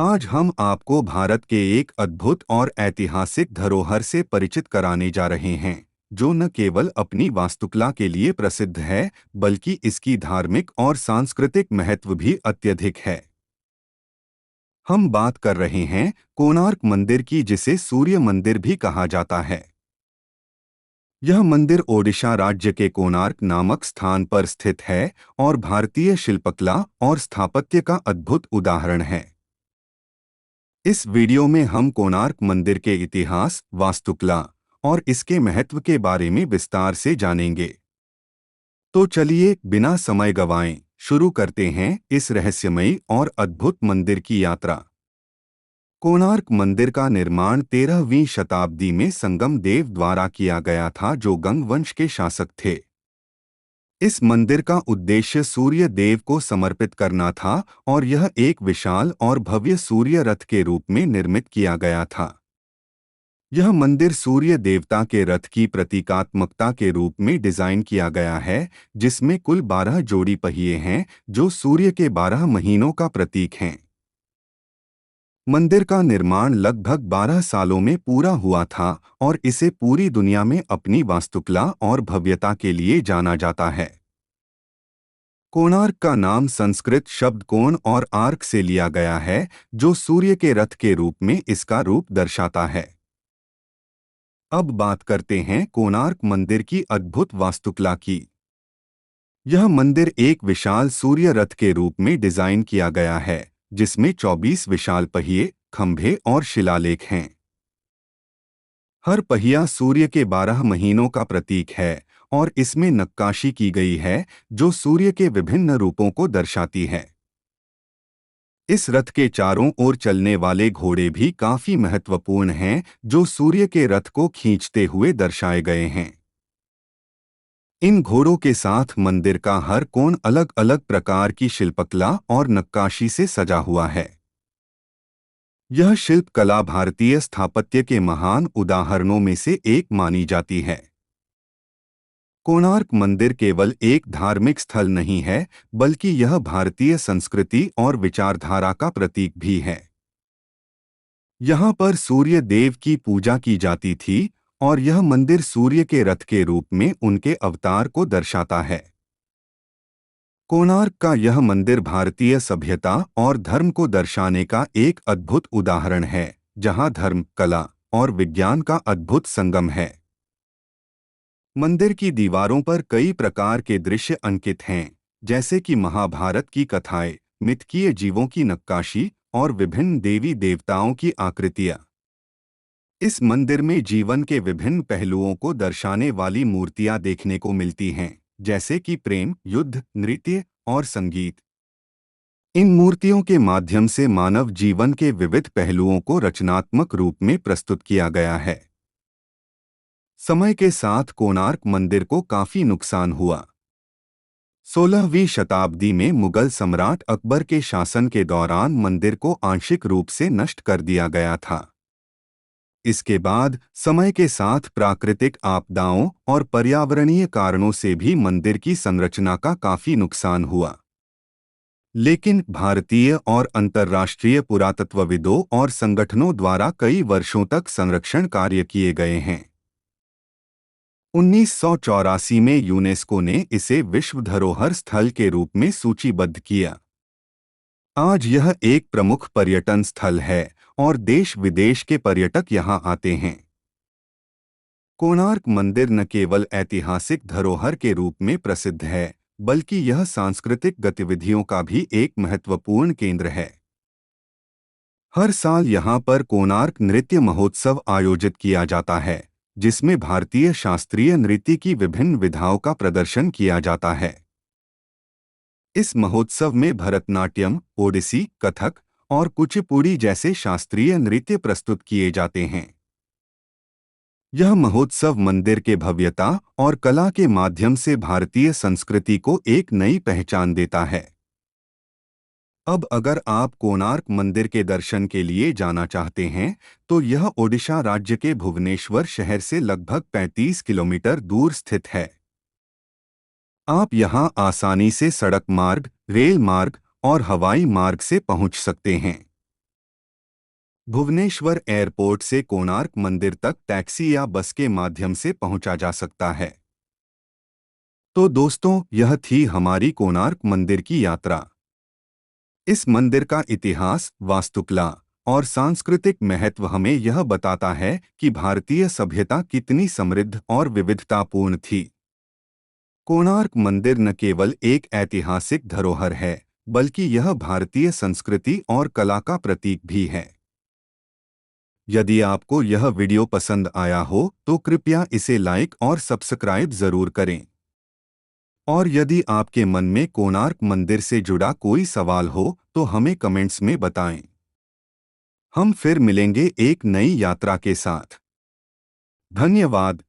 आज हम आपको भारत के एक अद्भुत और ऐतिहासिक धरोहर से परिचित कराने जा रहे हैं, जो न केवल अपनी वास्तुकला के लिए प्रसिद्ध है, बल्कि इसकी धार्मिक और सांस्कृतिक महत्व भी अत्यधिक है। हम बात कर रहे हैं कोणार्क मंदिर की, जिसे सूर्य मंदिर भी कहा जाता है। यह मंदिर ओडिशा राज्य के कोणार्क नामक स्थान पर स्थित है और भारतीय शिल्पकला और स्थापत्य का अद्भुत उदाहरण है। इस वीडियो में हम कोणार्क मंदिर के इतिहास, वास्तुकला और इसके महत्व के बारे में विस्तार से जानेंगे। तो चलिए बिना समय गंवाए शुरू करते हैं इस रहस्यमयी और अद्भुत मंदिर की यात्रा। कोणार्क मंदिर का निर्माण 13वीं शताब्दी में संगम देव द्वारा किया गया था, जो गंग वंश के शासक थे। इस मंदिर का उद्देश्य सूर्य देव को समर्पित करना था और यह एक विशाल और भव्य सूर्य रथ के रूप में निर्मित किया गया था। यह मंदिर सूर्य देवता के रथ की प्रतीकात्मकता के रूप में डिजाइन किया गया है, जिसमें कुल 12 जोड़ी पहिए हैं, जो सूर्य के 12 महीनों का प्रतीक हैं। मंदिर का निर्माण लगभग 12 सालों में पूरा हुआ था और इसे पूरी दुनिया में अपनी वास्तुकला और भव्यता के लिए जाना जाता है। कोणार्क का नाम संस्कृत शब्द कोण और आर्क से लिया गया है, जो सूर्य के रथ के रूप में इसका रूप दर्शाता है। अब बात करते हैं कोणार्क मंदिर की अद्भुत वास्तुकला की। यह मंदिर एक विशाल सूर्य रथ के रूप में डिजाइन किया गया है, जिसमें 24 विशाल पहिए, खंभे और शिलालेख हैं। हर पहिया सूर्य के 12 महीनों का प्रतीक है और इसमें नक्काशी की गई है, जो सूर्य के विभिन्न रूपों को दर्शाती है। इस रथ के चारों ओर चलने वाले घोड़े भी काफी महत्वपूर्ण हैं, जो सूर्य के रथ को खींचते हुए दर्शाए गए हैं। इन घोड़ों के साथ मंदिर का हर कोण अलग अलग प्रकार की शिल्पकला और नक्काशी से सजा हुआ है। यह शिल्पकला भारतीय स्थापत्य के महान उदाहरणों में से एक मानी जाती है। कोणार्क मंदिर केवल एक धार्मिक स्थल नहीं है, बल्कि यह भारतीय संस्कृति और विचारधारा का प्रतीक भी है। यहाँ पर सूर्य देव की पूजा की जाती थी और यह मंदिर सूर्य के रथ के रूप में उनके अवतार को दर्शाता है। कोणार्क का यह मंदिर भारतीय सभ्यता और धर्म को दर्शाने का एक अद्भुत उदाहरण है, जहाँ धर्म, कला और विज्ञान का अद्भुत संगम है। मंदिर की दीवारों पर कई प्रकार के दृश्य अंकित हैं, जैसे कि महाभारत की कथाएं, मिथकीय जीवों की नक्काशी और विभिन्न देवी देवताओं की आकृतियां। इस मंदिर में जीवन के विभिन्न पहलुओं को दर्शाने वाली मूर्तियां देखने को मिलती हैं, जैसे कि प्रेम, युद्ध, नृत्य और संगीत। इन मूर्तियों के माध्यम से मानव जीवन के विविध पहलुओं को रचनात्मक रूप में प्रस्तुत किया गया है। समय के साथ कोणार्क मंदिर को काफी नुकसान हुआ। 16वीं शताब्दी में मुगल सम्राट अकबर के शासन के दौरान मंदिर को आंशिक रूप से नष्ट कर दिया गया था। इसके बाद समय के साथ प्राकृतिक आपदाओं और पर्यावरणीय कारणों से भी मंदिर की संरचना का काफी नुकसान हुआ। लेकिन भारतीय और अंतर्राष्ट्रीय पुरातत्वविदों और संगठनों द्वारा कई वर्षों तक संरक्षण कार्य किए गए हैं। 1984 में यूनेस्को ने इसे विश्व धरोहर स्थल के रूप में सूचीबद्ध किया। आज यह एक प्रमुख पर्यटन स्थल है और देश विदेश के पर्यटक यहां आते हैं। कोणार्क मंदिर न केवल ऐतिहासिक धरोहर के रूप में प्रसिद्ध है, बल्कि यह सांस्कृतिक गतिविधियों का भी एक महत्वपूर्ण केंद्र है। हर साल यहां पर कोणार्क नृत्य महोत्सव आयोजित किया जाता है, जिसमें भारतीय शास्त्रीय नृत्य की विभिन्न विधाओं का प्रदर्शन किया जाता है। इस महोत्सव में भरतनाट्यम, ओडिसी, कथक और कुचिपुड़ी जैसे शास्त्रीय नृत्य प्रस्तुत किए जाते हैं। यह महोत्सव मंदिर के भव्यता और कला के माध्यम से भारतीय संस्कृति को एक नई पहचान देता है। अब अगर आप कोणार्क मंदिर के दर्शन के लिए जाना चाहते हैं, तो यह ओडिशा राज्य के भुवनेश्वर शहर से लगभग 35 किलोमीटर दूर स्थित है। आप यहां आसानी से सड़क मार्ग, रेल मार्ग और हवाई मार्ग से पहुंच सकते हैं। भुवनेश्वर एयरपोर्ट से कोणार्क मंदिर तक टैक्सी या बस के माध्यम से पहुंचा जा सकता है। तो दोस्तों, यह थी हमारी कोणार्क मंदिर की यात्रा। इस मंदिर का इतिहास, वास्तुकला और सांस्कृतिक महत्व हमें यह बताता है कि भारतीय सभ्यता कितनी समृद्ध और विविधतापूर्ण थी। कोणार्क मंदिर न केवल एक ऐतिहासिक धरोहर है, बल्कि यह भारतीय संस्कृति और कला का प्रतीक भी है। यदि आपको यह वीडियो पसंद आया हो तो कृपया इसे लाइक और सब्सक्राइब जरूर करें। और यदि आपके मन में कोणार्क मंदिर से जुड़ा कोई सवाल हो तो हमें कमेंट्स में बताएं। हम फिर मिलेंगे एक नई यात्रा के साथ। धन्यवाद।